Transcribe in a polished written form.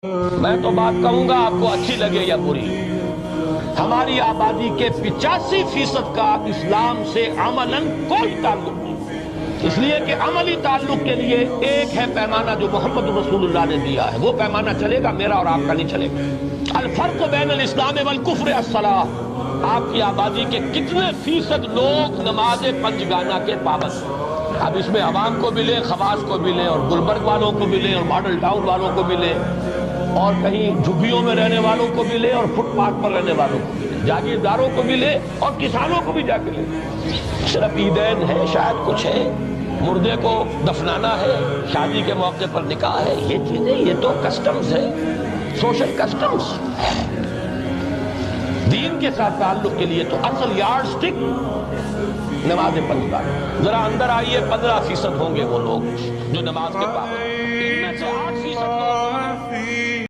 میں تو بات کہوں گا آپ کو اچھی لگے یا بری، ہماری آبادی کے 85% کا اسلام سے عملاً کوئی تعلق نہیں، اس لیے کہ عملی تعلق کے لیے ایک ہے پیمانہ جو محمد رسول اللہ نے دیا ہے، وہ پیمانہ چلے گا، میرا اور آپ کا نہیں چلے گا۔ الفرق بین الاسلام والکفر الصلاۃ۔ آپ کی آبادی کے کتنے فیصد لوگ نماز پنجگانہ کے پابند ہیں؟ اب اس میں عوام کو ملے، خواص کو ملے، اور گلبرگ والوں کو ملے، اور ماڈل ٹاؤن والوں کو ملے، اور کہیں جھگیوں میں رہنے والوں کو ملے، اور فٹ پاتھ پر رہنے والوں کو ملے، جاگیرداروں کو ملے، اور کسانوں کو بھی جا کے لے۔ صرف عیدین ہے، شاید کچھ ہے، مردے کو دفنانا ہے، شادی کے موقع پر نکاح ہے، یہ چیزیں، یہ تو کسٹمز ہے، سوشل کسٹمز۔ دین کے ساتھ تعلق کے لیے تو اصل یارڈ سٹک نماز پنجگانہ۔ ذرا اندر آئیے، 15% ہوں گے وہ لوگ جو نماز کے پابند ہیں۔